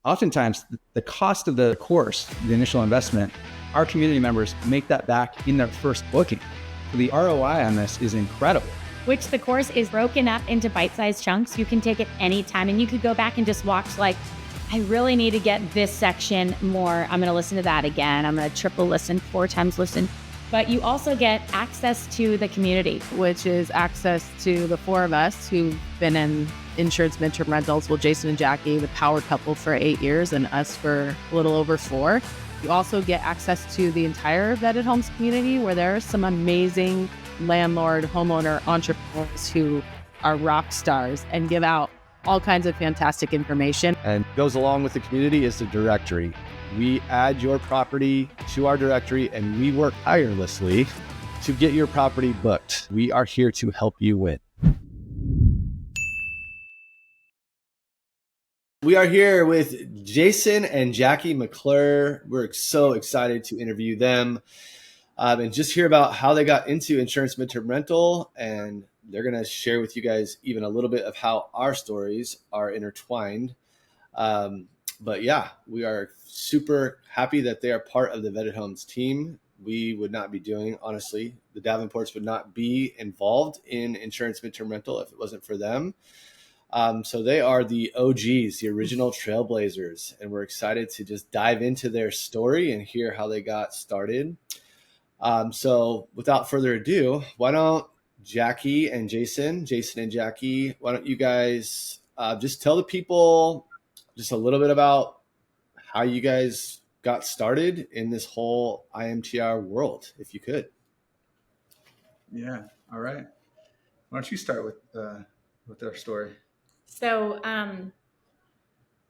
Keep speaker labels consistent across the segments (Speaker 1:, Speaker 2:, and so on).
Speaker 1: oftentimes the cost of the course, the initial investment, our community members make that back in their first booking. So the ROI on this is incredible.
Speaker 2: Which the course is broken up into bite-sized chunks. You can take it anytime, and you could go back and just watch, like, I really need to get this section more. I'm going to listen to that again. I'm going to triple listen, 4 times listen. But you also get access to the community,
Speaker 3: which is access to the 4 of us who've been in insurance midterm rentals. Well, Jason and Jackie, the power couple, for 8 years, and us for a little over 4. You also get access to the entire Vetted Homes community, where there are some amazing landlord, homeowner, entrepreneurs who are rock stars and give out all kinds of fantastic information.
Speaker 4: And goes along with the community is the directory. We add your property to our directory, and we work tirelessly to get your property booked. We are here to help you win. We are here with Jason and Jackie McClure. We're so excited to interview them and just hear about how they got into insurance midterm rental. And they're going to share with you guys even a little bit of how our stories are intertwined. But yeah, we are super happy that they are part of the Vetted Homes team. We would not be doing, honestly, the Davenports would not be involved in insurance midterm rental if it wasn't for them. So they are the OGs, the original trailblazers, and we're excited to just dive into their story and hear how they got started. So without further ado, why don't Jackie and Jason and Jackie, why don't you guys just tell the people just a little bit about how you guys got started in this whole iMTR world, if you could.
Speaker 1: Yeah. All right. Why don't you start with our story?
Speaker 2: So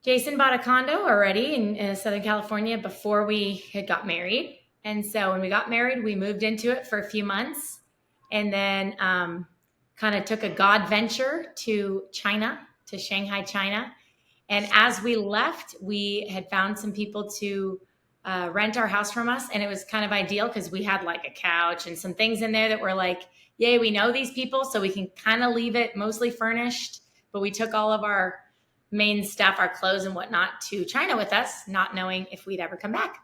Speaker 2: Jason bought a condo already in Southern California before we had got married. And so when we got married, we moved into it for a few months and then kind of took a God venture to China, to Shanghai, China. And as we left, we had found some people to rent our house from us. And it was kind of ideal because we had like a couch and some things in there that were like, yay, we know these people, so we can kind of leave it mostly furnished. But we took all of our main stuff, our clothes and whatnot, to China with us, not knowing if we'd ever come back.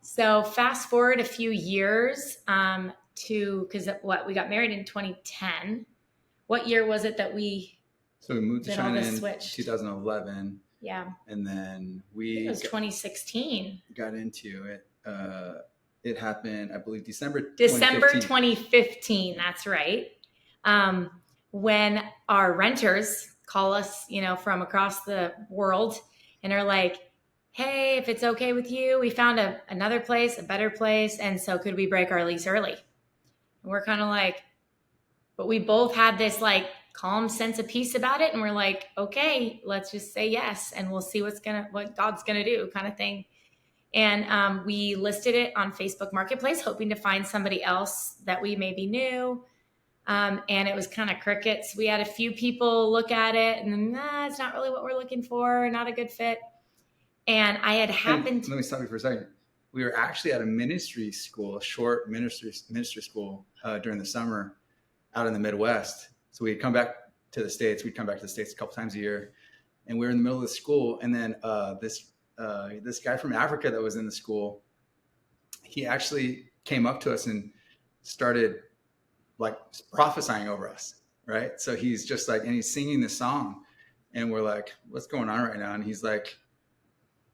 Speaker 2: So fast forward a few years because we got married in 2010. What year was it that we...
Speaker 1: So we moved to China in
Speaker 2: switch?
Speaker 1: 2011.
Speaker 2: Yeah.
Speaker 1: And then
Speaker 2: it was 2016.
Speaker 1: Got into it. It happened, I believe, December
Speaker 2: 2015. That's right. When our renters call us, from across the world and are like, hey, if it's okay with you, we found another place, a better place. And so could we break our lease early? And we're kind of like, but we both had this like calm sense of peace about it. And we're like, okay, let's just say yes. And we'll see what God's going to do kind of thing. And we listed it on Facebook Marketplace, hoping to find somebody else that we maybe knew. And it was kind of crickets. We had a few people look at it and then, it's not really what we're looking for. Not a good fit. And I had happened.
Speaker 1: Let me stop you for a second. We were actually at a ministry school, a short ministry school during the summer out in the Midwest. So we'd come back to the States. We'd come back to the States a couple times a year. And we were in the middle of the school. And then this guy from Africa that was in the school, he actually came up to us and started like prophesying over us, right? So he's just like, and he's singing this song and we're like, what's going on right now? And he's like,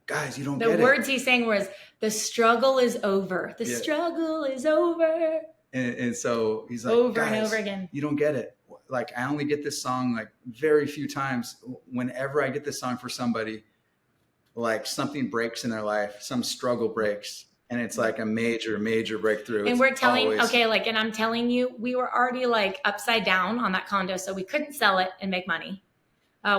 Speaker 1: guys, you don't get it.
Speaker 2: The words he's saying was, the struggle is over. The struggle is over.
Speaker 1: And so he's like,
Speaker 2: over and over again.
Speaker 1: You don't get it. Like, I only get this song like very few times. Whenever I get this song for somebody, like something breaks in their life, some struggle breaks. And it's like a major, major breakthrough.
Speaker 2: And we're telling, and I'm telling you, we were already like upside down on that condo. So we couldn't sell it and make money.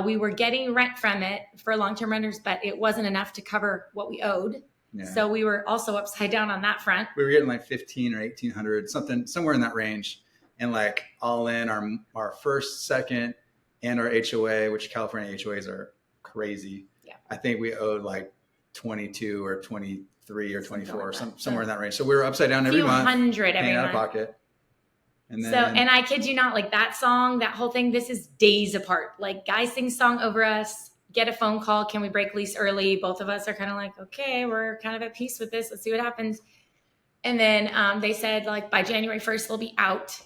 Speaker 2: We were getting rent from it for long-term renters, but it wasn't enough to cover what we owed. Yeah. So we were also upside down on that front.
Speaker 1: We were getting like 1,500 or 1,800, somewhere in that range. And like all in our first, second, and our HOA, which California HOAs are crazy. Yeah. I think we owed like 22 or 23 or 24 or somewhere in that range. So we were upside down every month.
Speaker 2: Paying
Speaker 1: out of pocket. And then,
Speaker 2: and I kid you not, like that song, that whole thing, this is days apart. Like guys sing song over us. get a phone call. Can we break lease early? Both of us are kind of like, okay, we're kind of at peace with this. Let's see what happens. And then they said like by January 1st, they'll be out.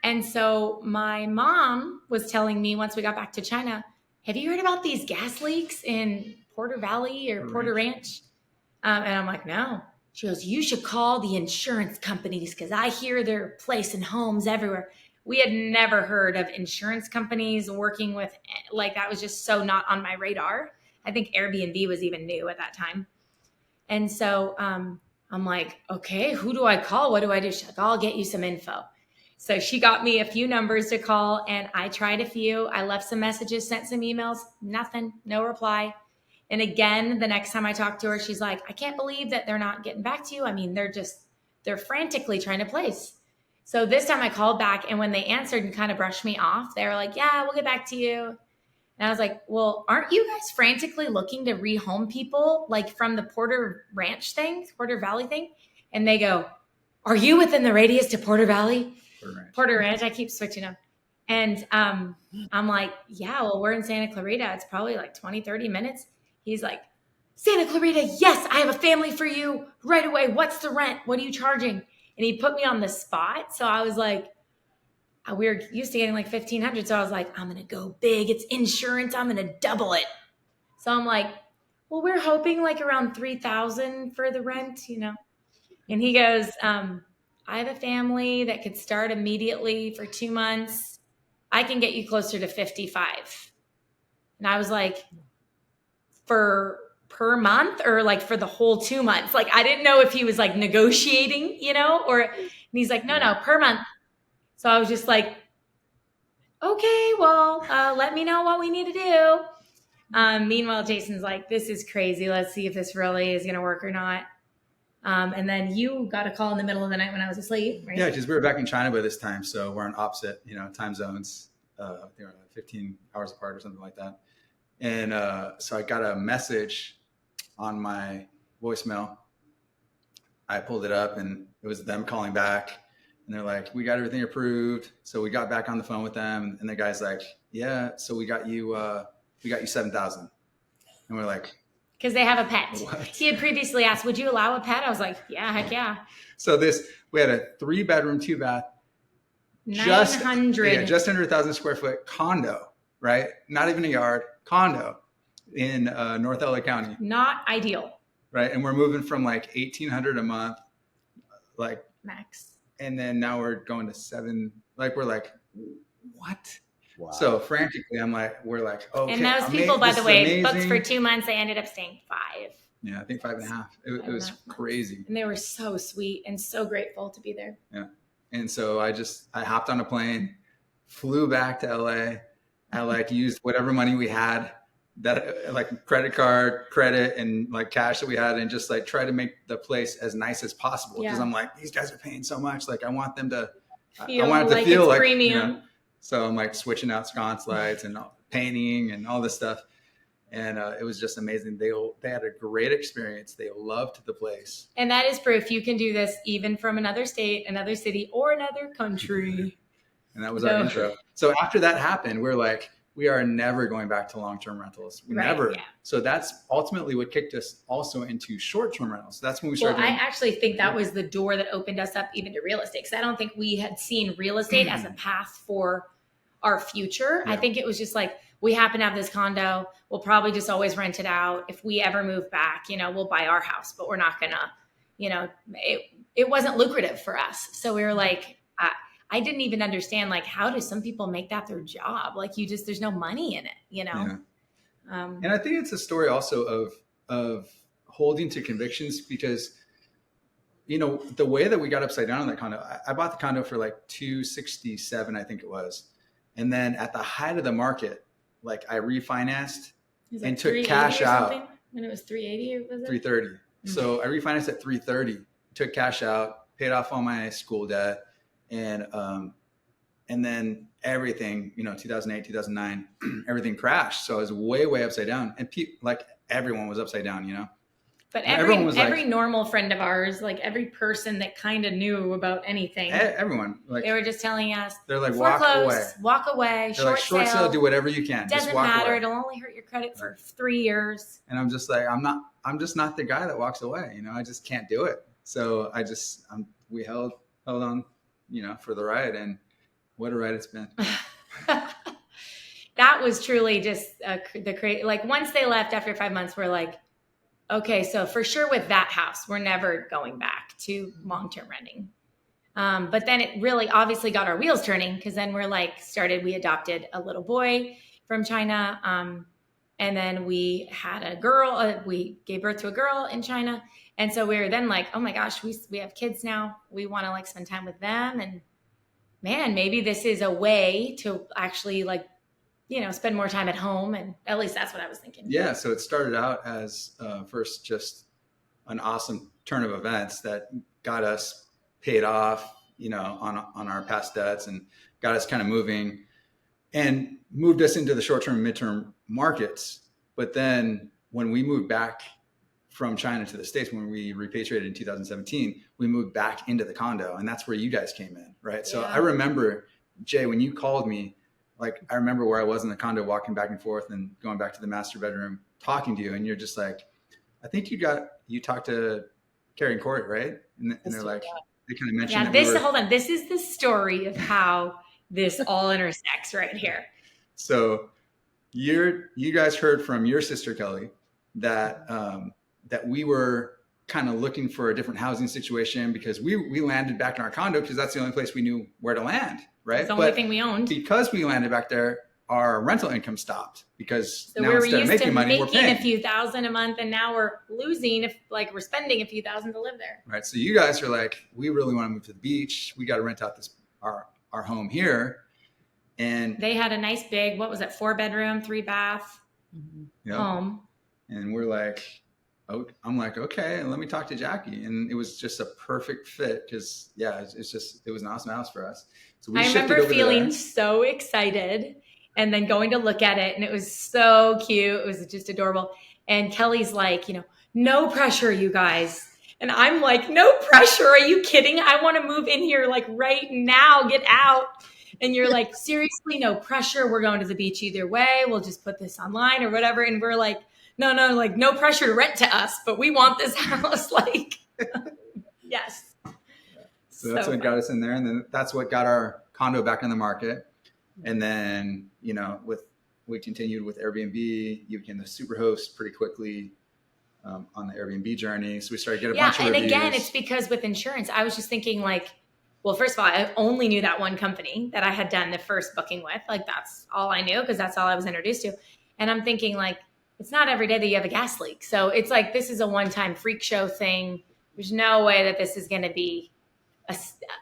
Speaker 2: And so my mom was telling me once we got back to China, have you heard about these gas leaks in Porter Valley or Porter Ranch? And I'm like, no. She goes, you should call the insurance companies because I hear they're placing homes everywhere. We had never heard of insurance companies working with, like, that was just so not on my radar. I think Airbnb was even new at that time. And so I'm like, okay, who do I call? What do I do? She's like, I'll get you some info. So she got me a few numbers to call, and I tried a few. I left some messages, sent some emails, nothing, no reply. And again, the next time I talked to her, she's like, I can't believe that they're not getting back to you. I mean, they're frantically trying to place. So this time I called back, and when they answered and kind of brushed me off, they were like, yeah, we'll get back to you. And I was like, well, aren't you guys frantically looking to rehome people like from the Porter Ranch thing, Porter Valley thing? And they go, are you within the radius to Porter Valley? Porter Ranch. I keep switching up. And I'm like, yeah, well, we're in Santa Clarita. It's probably like 20, 30 minutes. He's like, Santa Clarita, yes, I have a family for you right away. What's the rent? What are you charging? And he put me on the spot. So I was like, we were used to getting like $1,500. So I was like, I'm going to go big. It's insurance. I'm going to double it. So I'm like, well, we're hoping like around $3,000 for the rent, you know? And he goes, I have a family that could start immediately for 2 months. I can get you closer to 55. And I was like, for per month or like for the whole 2 months? Like, I didn't know if he was like negotiating, you know, and he's like, no, per month. So I was just like, okay, well, let me know what we need to do. Meanwhile, Jason's like, this is crazy. Let's see if this really is going to work or not. And then you got a call in the middle of the night when I was asleep, right?
Speaker 1: Yeah, because we were back in China by this time. So we're on opposite, time zones, 15 hours apart or something like that. And so I got a message on my voicemail. I pulled it up and it was them calling back. And they're like, we got everything approved. So we got back on the phone with them. And the guy's like, yeah, so we got you 7,000. And we're like,
Speaker 2: because they have a pet.
Speaker 1: What?
Speaker 2: He had previously asked, would you allow a pet? I was like, yeah, heck yeah.
Speaker 1: So we had a 3-bedroom, 2-bath,
Speaker 2: 900.
Speaker 1: just under 1,000 square foot condo, right? Not even a yard, condo in North LA County.
Speaker 2: Not ideal.
Speaker 1: Right. And we're moving from like $1,800 a month, like
Speaker 2: max.
Speaker 1: And then now we're going to 7. Like, we're like, what?
Speaker 4: Wow.
Speaker 1: So frantically, we're like, okay.
Speaker 2: And those people, by the way, booked for 2 months. They ended up staying 5.
Speaker 1: Yeah, I think 5.5. It was crazy.
Speaker 2: And they were so sweet and so grateful to be there.
Speaker 1: Yeah. And so I hopped on a plane, flew back to LA. I used whatever money we had, that like credit card, credit, and like cash that we had, and just like try to make the place as nice as possible. Because I'm like, these guys are paying so much. Like, I want them to
Speaker 2: feel,
Speaker 1: I want it to feel
Speaker 2: it's
Speaker 1: like
Speaker 2: premium.
Speaker 1: So I'm like switching out sconce lights and painting and all this stuff. And it was just amazing. They had a great experience. They loved the place.
Speaker 2: And that is proof you can do this even from another state, another city, or another country.
Speaker 1: And that was our intro. So after that happened, we're like, we are never going back to long-term rentals. Never. Yeah. So that's ultimately what kicked us also into short-term rentals. That's when we started.
Speaker 2: Well, I actually think that was the door that opened us up even to real estate. Because I don't think we had seen real estate as a path for our future. Yeah. I think it was just like, we happen to have this condo. We'll probably just always rent it out. If we ever move back, we'll buy our house, but we're not gonna, it wasn't lucrative for us. So we were like, I didn't even understand, like, how do some people make that their job? Like, there's no money in it, Yeah.
Speaker 1: And I think it's a story also of holding to convictions, because, the way that we got upside down on that condo, I bought the condo for like $267, I think it was. And then at the height of the market, like, I refinanced and took cash out.
Speaker 2: When it was 380, was it?
Speaker 1: 330. Mm-hmm. So I refinanced at 330, took cash out, paid off all my school debt. And then everything, 2008, 2009, everything crashed. So I was way, way upside down. And like, everyone was upside down,
Speaker 2: But
Speaker 1: everyone was
Speaker 2: every normal friend of ours, like every person that kind of knew about anything,
Speaker 1: everyone, like,
Speaker 2: they were just telling us,
Speaker 1: they're like,
Speaker 2: foreclose, walk away,
Speaker 1: They're like, short sale, do whatever you can.
Speaker 2: Doesn't
Speaker 1: just walk
Speaker 2: matter.
Speaker 1: away.
Speaker 2: It'll only hurt your credit for 3 years.
Speaker 1: And I'm just like, I'm just not the guy that walks away. You know, I just can't do it. So we held on, you know, for the ride, and what a ride it's been.
Speaker 2: That was truly just the crazy. Like once they left after 5 months, we're like, okay, so for sure with that house, we're never going back to long-term renting. But then it really obviously got our wheels turning, because then we adopted a little boy from China. And then we had a girl, we gave birth to a girl in China. And so we were then like, oh my gosh, we have kids now. We want to like spend time with them. And man, maybe this is a way to actually like, you know, spend more time at home. And at least that's what I was thinking.
Speaker 1: Yeah. So it started out as first just an awesome turn of events that got us paid off, you know, on our past debts, and got us kind of moving and moved us into the short-term, midterm markets. But then when we moved back from China to the States, when we repatriated in 2017, we moved back into the condo, and that's where you guys came in, right? Yeah. So I remember, Jay, when you called me, like, I remember where I was in the condo, walking back and forth and going back to the master bedroom, talking to you, and you're just like, I think you talked to Carrie and Corey, right? And they're like, they kind of mentioned
Speaker 2: hold on. This is the story of how this all intersects right here.
Speaker 1: So you guys heard from your sister, Kellie, that we were kind of looking for a different housing situation, because we landed back in our condo because that's the only place we knew where to land, right?
Speaker 2: It's the only thing we owned.
Speaker 1: Because we landed back there, our rental income stopped, because
Speaker 2: so
Speaker 1: now instead of making money, we're paying
Speaker 2: a few thousand a month, and now we're losing we're spending a few thousand to live there.
Speaker 1: Right. So you guys are like, we really want to move to the beach. We got to rent out our home here. And
Speaker 2: they had a nice big, 4-bedroom, 3-bath home. And
Speaker 1: we're like, I'm like, okay, let me talk to Jackie. And it was just a perfect fit, because it was an awesome house for us. So
Speaker 2: I remember feeling so excited, and then going to look at it, and it was so cute. It was just adorable. And Kellie's like, you know, no pressure, you guys. And I'm like, no pressure. Are you kidding? I want to move in here like right now. Get out. And you're like, seriously, no pressure. We're going to the beach either way. We'll just put this online or whatever. And we're like, no, like no pressure to rent to us, but we want this house. Like, yes.
Speaker 1: So that's what got us in there. And then that's what got our condo back on the market. And then, you know, we continued with Airbnb. You became the super host pretty quickly on the Airbnb journey. So we started getting a bunch of reviews.
Speaker 2: And again, it's because with insurance, I was just thinking like, well, first of all, I only knew that one company that I had done the first booking with. Like, that's all I knew, because that's all I was introduced to. And I'm thinking like, it's not every day that you have a gas leak. So it's like, this is a one-time freak show thing. There's no way that this is going to be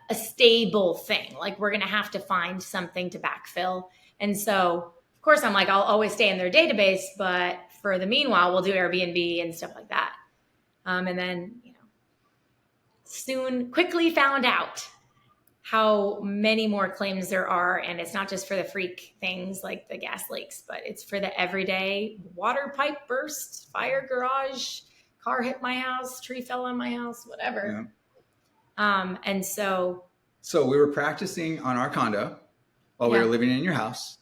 Speaker 2: a stable thing. Like, we're going to have to find something to backfill. And so, of course, I'm like, I'll always stay in their database, but for the meanwhile, we'll do Airbnb and stuff like that. And then, you know, quickly found out how many more claims there are. And it's not just for the freak things like the gas leaks, but it's for the everyday water pipe burst, fire garage, car hit my house, tree fell on my house, whatever. Yeah. And so
Speaker 1: we were practicing on our condo while we were living in your house.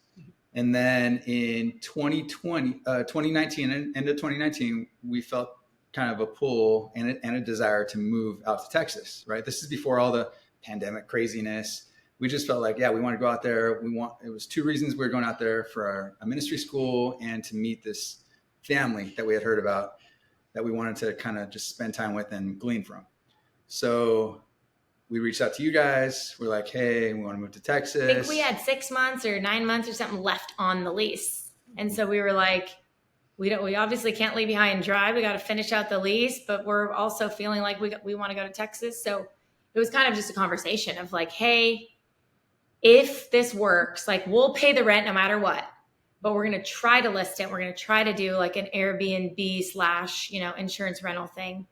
Speaker 1: And then in 2019, end of 2019, we felt kind of a pull and a desire to move out to Texas, right? This is before all the pandemic craziness. We just felt like, we want to go out there. It was 2 reasons we were going out there: for a ministry school and to meet this family that we had heard about that we wanted to kind of just spend time with and glean from. So we reached out to you guys. We're like, hey, we want to move to Texas.
Speaker 2: I think we had 6 months or 9 months or something left on the lease. And so we were like, we obviously can't leave you high and dry. We got to finish out the lease, but we're also feeling like we want to go to Texas. So it was kind of just a conversation of like, hey, if this works, like, we'll pay the rent no matter what, but we're going to try to list it. We're going to try to do like an Airbnb / you know, insurance rental thing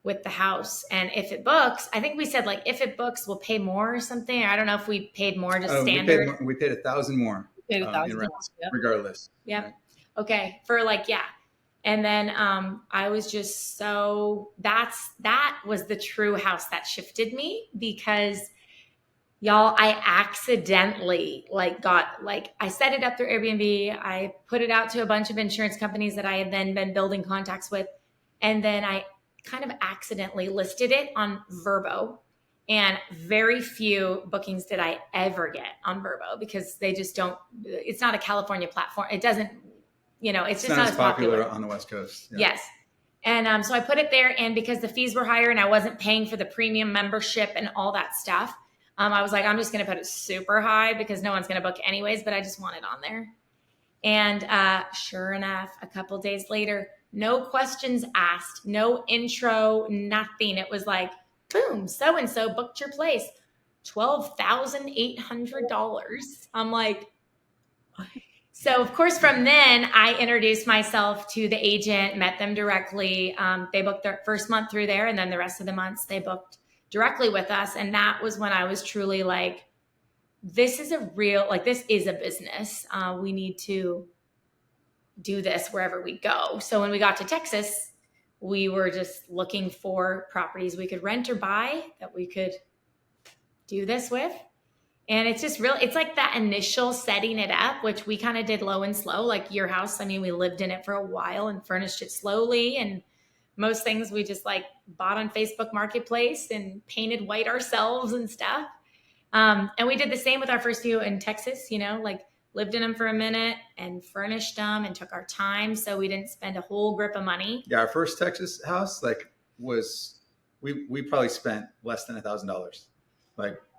Speaker 2: with the house. And if it books, I think we said like, if it books, we'll pay more or something. I don't know if we paid more, just standard.
Speaker 1: We paid $1,000 more.
Speaker 3: Paid $1,000
Speaker 1: regardless.
Speaker 2: Yep. Okay. For like, And then I was just that was the true house that shifted me, because y'all, I accidentally I set it up through Airbnb. I put it out to a bunch of insurance companies that I had then been building contacts with. And then I kind of accidentally listed it on Vrbo. And very few bookings did I ever get on Vrbo, because they just don't, it's not a California platform. It doesn't, it's just not as popular
Speaker 1: on the West Coast.
Speaker 2: Yeah. Yes. And so I put it there, and because the fees were higher and I wasn't paying for the premium membership and all that stuff, I was like, I'm just going to put it super high because no one's going to book anyways, but I just want it on there. And sure enough, a couple days later, no questions asked, no intro, nothing. It was like, boom, so-and-so booked your place, $12,800. I'm like, so of course, from then I introduced myself to the agent, met them directly. They booked their first month through there, and then the rest of the months they booked directly with us. And that was when I was truly like, this is a business. We need to do this wherever we go. So when we got to Texas, we were just looking for properties we could rent or buy that we could do this with. And it's just it's like that initial setting it up, which we kind of did low and slow, like your house. I mean, we lived in it for a while and furnished it slowly. And most things we just bought on Facebook Marketplace and painted white ourselves and stuff. And we did the same with our first few in Texas, lived in them for a minute and furnished them and took our time. So we didn't spend a whole grip of money.
Speaker 1: Yeah. Our first Texas house, we probably spent less than $1,000,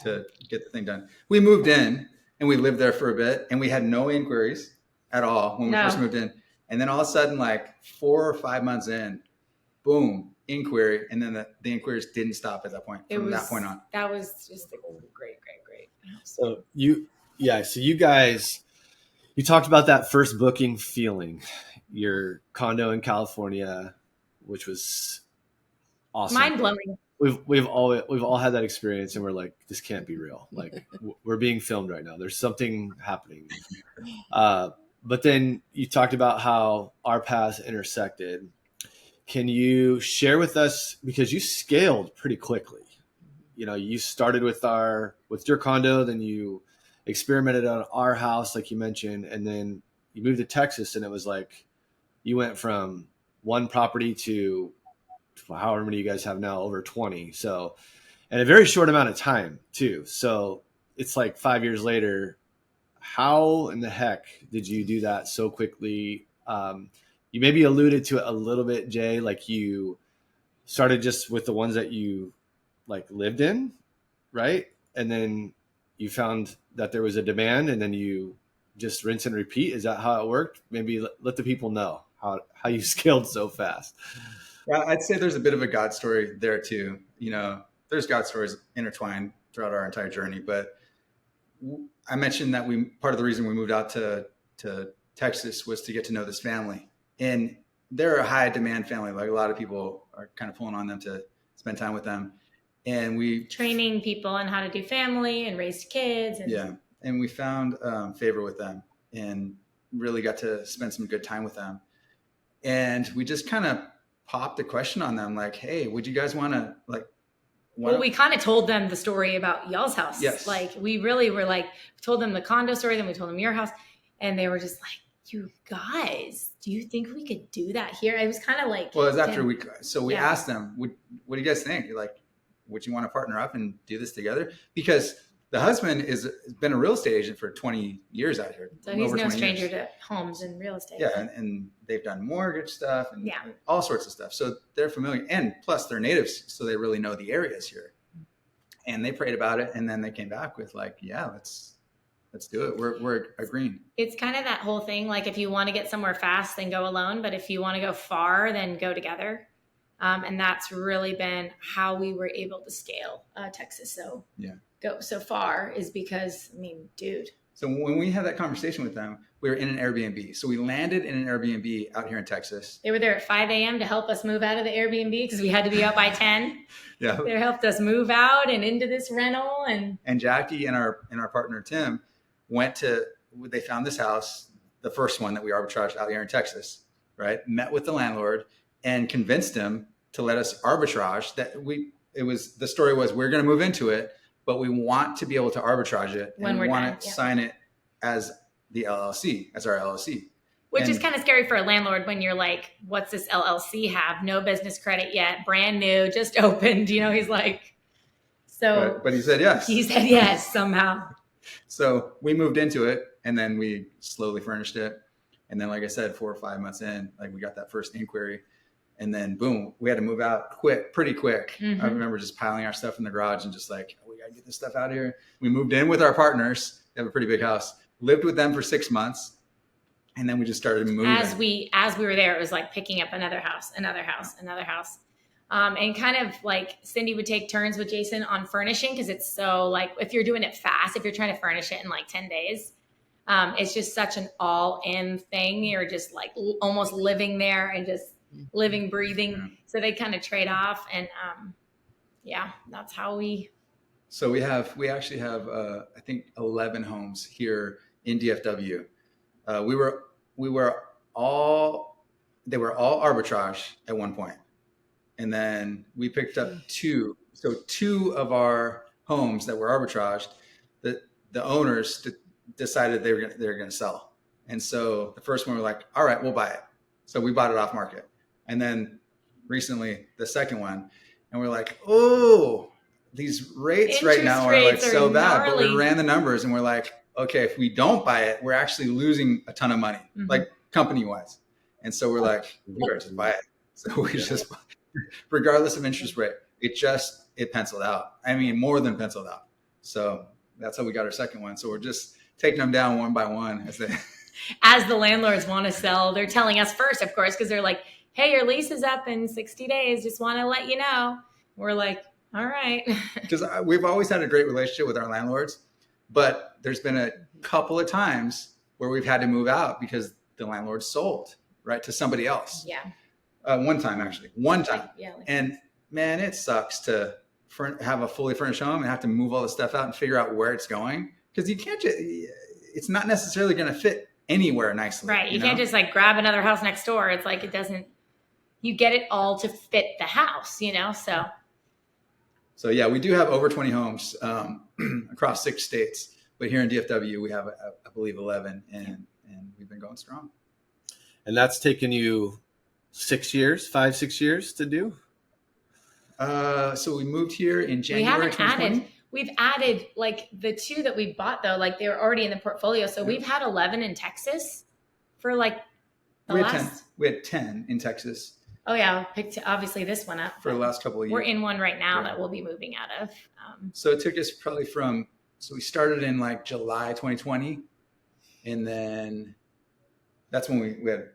Speaker 1: to get the thing done. We moved in and we lived there for a bit, and we had no inquiries at all when we first moved in. And then all of a sudden, 4 or 5 months in, boom, inquiry. And then the inquiries didn't stop at that point. That point on.
Speaker 2: That was just great.
Speaker 4: So you guys, you talked about that first booking feeling, your condo in California, which was awesome.
Speaker 2: Mind blowing.
Speaker 4: We've all had that experience, and we're like, this can't be real. We're being filmed right now. There's something happening. But then you talked about how our paths intersected. Can you share with us, because you scaled pretty quickly? You started with your condo, then you experimented on our house, like you mentioned, and then you moved to Texas, and it was like you went from one property to however many you guys have now, over 20. So, in a very short amount of time too. So it's 5 years later. How in the heck did you do that so quickly? You maybe alluded to it a little bit, Jay, you started just with the ones that you lived in, right? And then you found that there was a demand, and then you just rinse and repeat. Is that how it worked? Maybe let the people know how you scaled so fast.
Speaker 1: Yeah, I'd say there's a bit of a God story there too. There's God stories intertwined throughout our entire journey. But I mentioned that part of the reason we moved out to Texas was to get to know this family. And they're a high demand family. A lot of people are kind of pulling on them to spend time with them. And we
Speaker 2: training people on how to do family and raise kids.
Speaker 1: And we found favor with them and really got to spend some good time with them. And we just kind of popped the question on them, hey, would you guys want to
Speaker 2: we kind of told them the story about y'all's house.
Speaker 1: Yes.
Speaker 2: We really were told them the condo story, then we told them your house, and they were just you guys, do you think we could do that here? I was kind of
Speaker 1: well, it was after we asked them, what do you guys think? Would you want to partner up and do this together? Because the husband has been a real estate agent for 20 years out here.
Speaker 2: So he's no stranger to homes and real estate.
Speaker 1: Yeah, and they've done mortgage stuff and all sorts of stuff. So they're familiar, and plus they're natives, so they really know the areas here. And they prayed about it, and then they came back with let's do it. We're agreeing.
Speaker 2: It's kind of that whole thing. If you want to get somewhere fast, then go alone. But if you want to go far, then go together. And that's really been how we were able to scale Texas. So go so far is because, dude.
Speaker 1: So when we had that conversation with them, we were in an Airbnb. So we landed in an Airbnb out here in Texas.
Speaker 2: They were there at 5 a.m. to help us move out of the Airbnb because we had to be out by 10.
Speaker 1: Yeah.
Speaker 2: They helped us move out and into this rental.
Speaker 1: And Jackie and our partner, Tim, they found this house, the first one that we arbitraged out here in Texas, right? Met with the landlord and convinced him to let us arbitrage. The story was, we're going to move into it, but we want to be able to arbitrage it
Speaker 2: When
Speaker 1: and
Speaker 2: we're
Speaker 1: we want
Speaker 2: done,
Speaker 1: to
Speaker 2: yeah.
Speaker 1: sign it as the LLC, as our LLC.
Speaker 2: Which is
Speaker 1: And-
Speaker 2: kind of scary for a landlord when you're like, what's this LLC have? No business credit yet, brand new, just opened. He's like, so.
Speaker 1: But he said yes.
Speaker 2: He said yes somehow.
Speaker 1: So we moved into it, and then we slowly furnished it. And then, like I said, 4 or 5 months in, like we got that first inquiry, and then boom, we had to move out pretty quick.
Speaker 2: Mm-hmm.
Speaker 1: I remember just piling our stuff in the garage and just like, we got to get this stuff out of here. We moved in with our partners. They have a pretty big house. Lived with them for 6 months. And then we just started moving.
Speaker 2: As we were there, it was like picking up another house. And kind of like Cindy would take turns with Jason on furnishing, because it's so like, if you're doing it fast, if you're trying to furnish it in like 10 days, it's just such an all-in thing. You're just like almost living there and just living, breathing.
Speaker 1: Yeah.
Speaker 2: So they kind of trade off. And that's how we.
Speaker 1: So we actually have, I think 11 homes here in DFW. They were all arbitrage at one point. And then we picked up 2. So 2 of our homes that were arbitraged, the owners decided they were going to sell. And so the first one, we're like, all right, we'll buy it. So we bought it off market. And then recently the second one, and we're like, oh, these rates right now are like so bad. But we ran the numbers and we're like, okay, if we don't buy it, we're actually losing a ton of money, like company wise. And so we're like, we better just buy it. So we just, regardless of interest rate, it penciled out. I mean, more than penciled out. So that's how we got our second one. So we're just taking them down one by one
Speaker 2: as the landlords want to sell. They're telling us first, of course, because they're like, hey, your lease is up in 60 days. Just want to let you know. We're like, all right.
Speaker 1: Because we've always had a great relationship with our landlords, but there's been a couple of times where we've had to move out because the landlord sold, right, to somebody else.
Speaker 2: Yeah.
Speaker 1: One time.
Speaker 2: Yeah.
Speaker 1: And man, it sucks to have a fully furnished home and have to move all the stuff out and figure out where it's going. Because you can't it's not necessarily going to fit anywhere nicely.
Speaker 2: Right. You can't just like grab another house next door. It's like, you get it all to fit the house, so.
Speaker 1: So yeah, we do have over 20 homes across 6 states, but here in DFW, we have, I believe, 11 and we've been going strong.
Speaker 4: And that's taken you 6 years to do?
Speaker 1: So we moved here in January 2020.
Speaker 2: We've added like the 2 that we bought though, like they were already in the portfolio. So we've had 11 in Texas for like
Speaker 1: We had 10 in Texas.
Speaker 2: Oh yeah, I picked obviously this one up
Speaker 1: for the last couple of years.
Speaker 2: We're in one right now that we'll be moving out of.
Speaker 1: So it took us probably so we started in like July 2020, and then that's when we had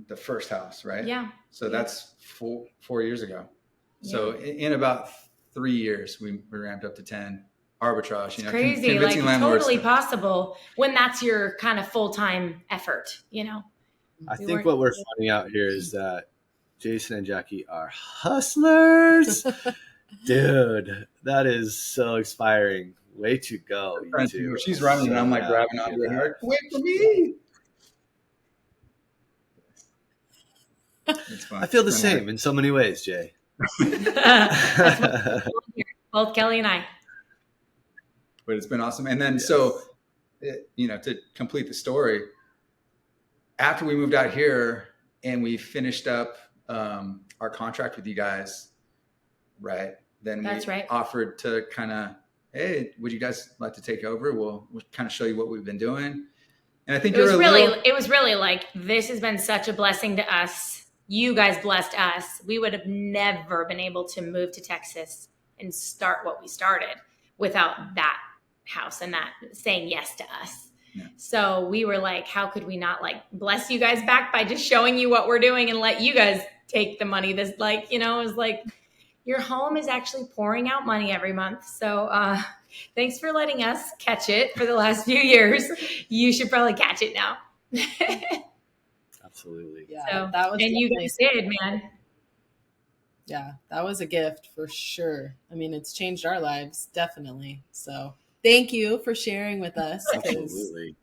Speaker 1: the first house, right?
Speaker 2: Yeah.
Speaker 1: So that's 4 years ago. So in about 3 years, we ramped up to 10 arbitrage.
Speaker 2: It's crazy, like totally possible when that's your kind of full-time effort.
Speaker 4: I think what we're finding out here is that Jason and Jackie are hustlers. Dude, that is so inspiring. Way to go.
Speaker 1: She's running and I'm like grabbing onto her. Like, wait for me. It's fun.
Speaker 4: I feel the same in so many ways, Jay.
Speaker 2: Both Kellie and I.
Speaker 1: But it's been awesome. And then so, to complete the story, after we moved out here and we finished up our contract with you guys, right? Then we offered to kind of, hey, would you guys like to take over? We'll kind of show you what we've been doing. And I think it was really like, this has been such a blessing to us. You guys blessed us. We would have never been able to move to Texas and start what we started without that house and that saying yes to us. Yeah. So we were like, how could we not like bless you guys back by just showing you what we're doing and let you guys take the money? This it was like, your home is actually pouring out money every month. So thanks for letting us catch it for the last few years. You should probably catch it now.
Speaker 4: Absolutely.
Speaker 3: Yeah.
Speaker 2: So, that was and you guys did, man.
Speaker 3: Yeah, that was a gift for sure. I mean, it's changed our lives, definitely. So thank you for sharing with us.
Speaker 4: Absolutely.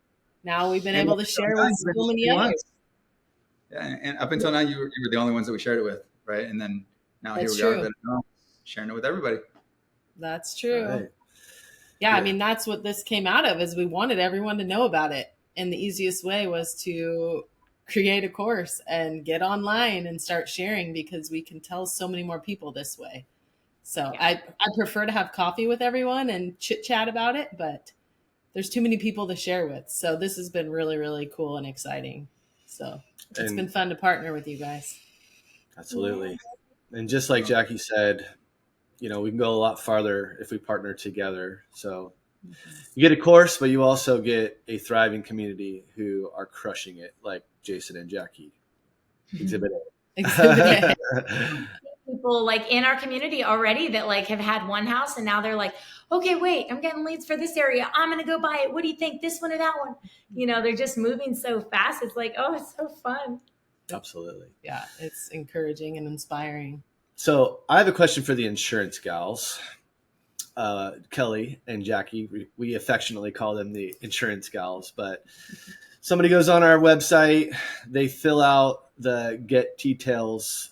Speaker 3: Now we've been able to share with so many others.
Speaker 1: Yeah, and up until now, you were the only ones that we shared it with, right? And then now
Speaker 3: That's
Speaker 1: here we
Speaker 3: true.
Speaker 1: are, sharing it with everybody.
Speaker 3: That's true.
Speaker 4: Right.
Speaker 3: Yeah, I mean, that's what this came out of, is we wanted everyone to know about it. And the easiest way was to create a course and get online and start sharing, because we can tell so many more people this way. So I prefer to have coffee with everyone and chit chat about it, but there's too many people to share with. So this has been really, really cool and exciting. So it's been fun to partner with you guys.
Speaker 4: Absolutely. And just like Jackie said, we can go a lot farther if we partner together. So you get a course, but you also get a thriving community who are crushing it, like Jason and Jackie. Exhibit A.
Speaker 2: People like in our community already that like have had one house and now they're like, okay, wait, I'm getting leads for this area. I'm going to go buy it. What do you think? This one or that one? They're just moving so fast. It's like, oh, it's so fun.
Speaker 4: Absolutely.
Speaker 3: Yeah, it's encouraging and inspiring.
Speaker 4: So I have a question for the insurance gals. Kellie and Jackie, we affectionately call them the insurance gals, but somebody goes on our website, they fill out the get details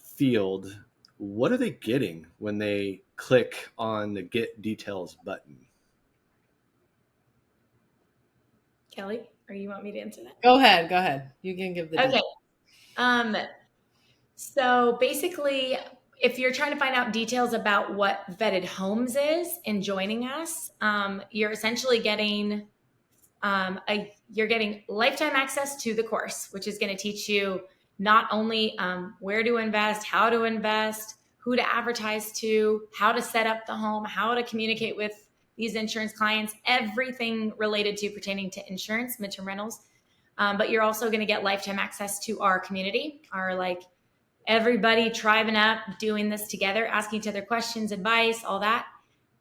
Speaker 4: field. What are they getting when they click on the get details button?
Speaker 2: Kellie, or you want me to answer that?
Speaker 3: Go ahead. You can give the details.
Speaker 2: Okay. So basically, if you're trying to find out details about what Vetted Homes is and joining us, you're essentially getting you're getting lifetime access to the course, which is going to teach you not only where to invest, how to invest, who to advertise to, how to set up the home, how to communicate with these insurance clients, everything related to pertaining to insurance, midterm rentals. But you're also going to get lifetime access to our community, our like everybody tribing up, doing this together, asking each other questions, advice, all that.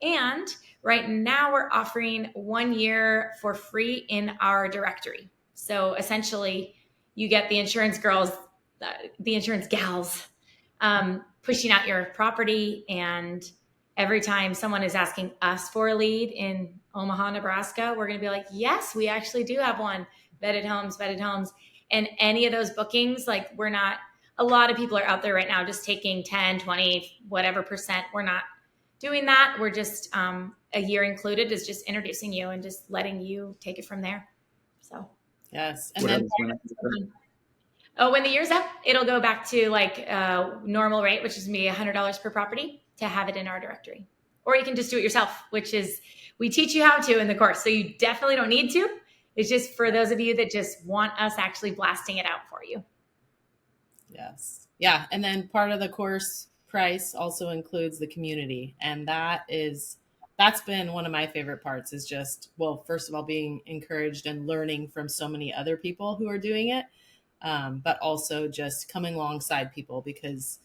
Speaker 2: And right now we're offering 1 year for free in our directory. So essentially you get the insurance girls, the insurance gals, pushing out your property. And every time someone is asking us for a lead in Omaha, Nebraska, we're going to be like, yes, we actually do have one. Vetted Homes. And any of those bookings, like a lot of people are out there right now just taking 10, 20, whatever percent. We're not doing that. We're just a year included is just introducing you and just letting you take it from there. So
Speaker 3: yes.
Speaker 2: And then when the year's up, it'll go back to like normal rate, which is me $100 per property to have it in our directory. Or you can just do it yourself, which is we teach you how to in the course. So you definitely don't need to. It's just for those of you that just want us actually blasting it out for you.
Speaker 3: Yes. Yeah. And then part of the course price also includes the community. And that's been one of my favorite parts, is just, well, first of all, being encouraged and learning from so many other people who are doing it. But also just coming alongside people, because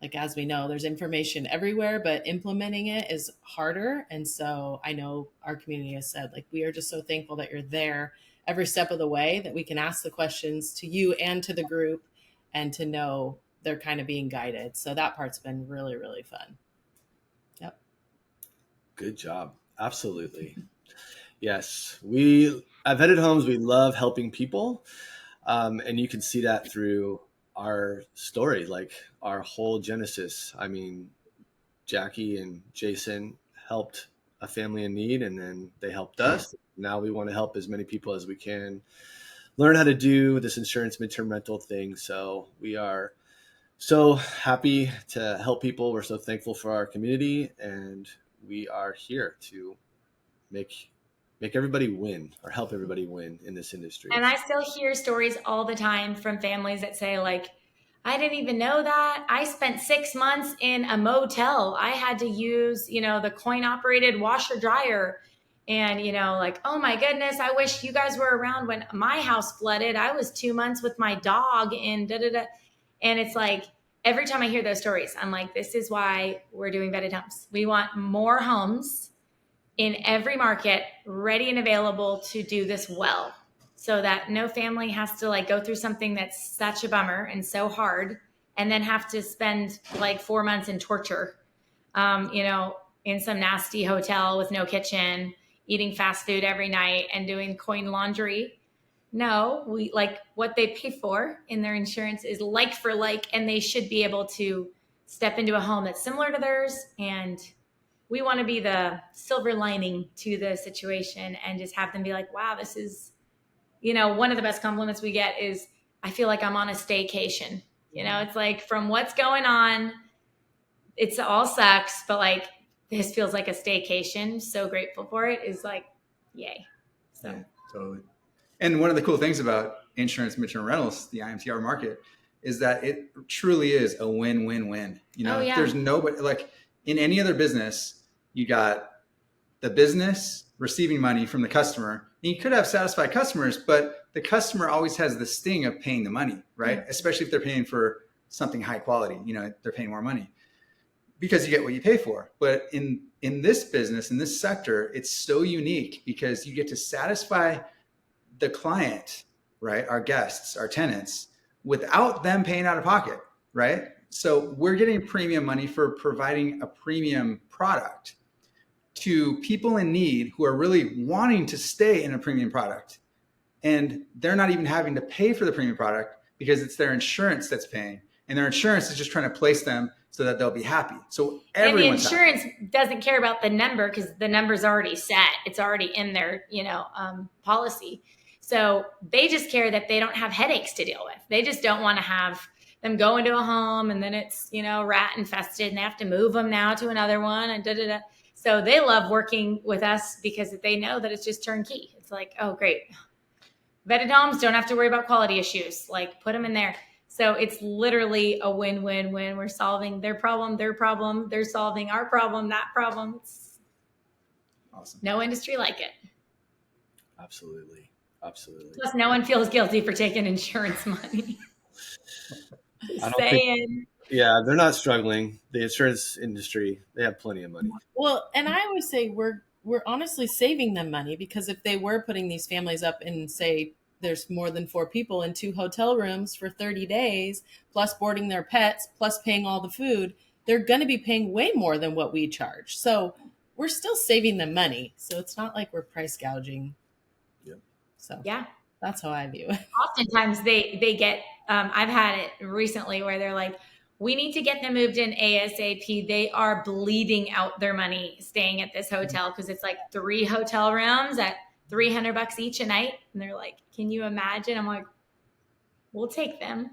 Speaker 3: like, as we know, there's information everywhere, but implementing it is harder. And so I know our community has said, like, we are just so thankful that you're there every step of the way, that we can ask the questions to you and to the group, and to know they're kind of being guided. So that part's been really, really fun. Yep.
Speaker 4: Good job. Absolutely. Yes. At Vetted Homes, we love helping people. And you can see that through our story, like our whole genesis. I mean, Jackie and Jason helped a family in need, and then they helped us. Now we want to help as many people as we can learn how to do this insurance midterm rental thing. So we are so happy to help people. We're so thankful for our community, and we are here to make everybody win, or help everybody win in this industry.
Speaker 2: And I still hear stories all the time from families that say, like, I didn't even know that. I spent 6 months in a motel. I had to use, the coin operated washer dryer. And, like, oh my goodness, I wish you guys were around when my house flooded. I was 2 months with my dog and da-da-da. And it's like, every time I hear those stories, I'm like, this is why we're doing Vetted Homes. We want more homes in every market ready and available to do this well, so that no family has to like go through something that's such a bummer and so hard, and then have to spend like 4 months in torture, in some nasty hotel with no kitchen, eating fast food every night and doing coin laundry. no, we like what they pay for in their insurance is like for like, and they should be able to step into a home that's similar to theirs. And we want to be the silver lining to the situation and just have them be like, wow, this is, one of the best compliments we get is, I feel like I'm on a staycation. It's like, from what's going on, it's all sucks, but like, this feels like a staycation. So grateful for it, is like, yay. So
Speaker 1: yeah, totally. And one of the cool things about insurance midterm rentals, the iMTR market, is that it truly is a win-win-win. There's nobody, like in any other business, you got the business receiving money from the customer. And you could have satisfied customers, but the customer always has the sting of paying the money, right? Mm-hmm. Especially if they're paying for something high quality, they're paying more money because you get what you pay for. But in this business, in this sector, it's so unique because you get to satisfy the client, right? Our guests, our tenants, without them paying out of pocket, right? So we're getting premium money for providing a premium product to people in need who are really wanting to stay in a premium product. And they're not even having to pay for the premium product because it's their insurance that's paying. And their insurance is just trying to place them so that they'll be happy. So everyone's
Speaker 2: and the insurance doesn't care about the number because the number's already set. It's already in their, policy. So they just care that they don't have headaches to deal with. They just don't want to have them go into a home and then it's, rat infested and they have to move them now to another one and da-da-da. So they love working with us because they know that it's just turnkey. It's like, oh, great. Vetted homes don't have to worry about quality issues. Like, put them in there. So it's literally a win-win-win. We're solving their problem. They're solving our problem, that problem. It's
Speaker 1: awesome.
Speaker 2: No industry like it.
Speaker 4: Absolutely.
Speaker 2: Plus, no one feels guilty for taking insurance money.
Speaker 4: They're not struggling. The insurance industry, they have plenty of money.
Speaker 3: Well, and I always say we're honestly saving them money because if they were putting these families up in, say, there's more than 4 people in 2 hotel rooms for 30 days, plus boarding their pets, plus paying all the food, they're going to be paying way more than what we charge. So we're still saving them money. So it's not like we're price gouging.
Speaker 4: Yep.
Speaker 3: So
Speaker 2: yeah,
Speaker 3: that's how I view it.
Speaker 2: Oftentimes they get, I've had it recently where they're like, we need to get them moved in ASAP. They are bleeding out their money staying at this hotel because it's like 3 hotel rooms at $300 each a night. And they're like, can you imagine? I'm like, we'll take them.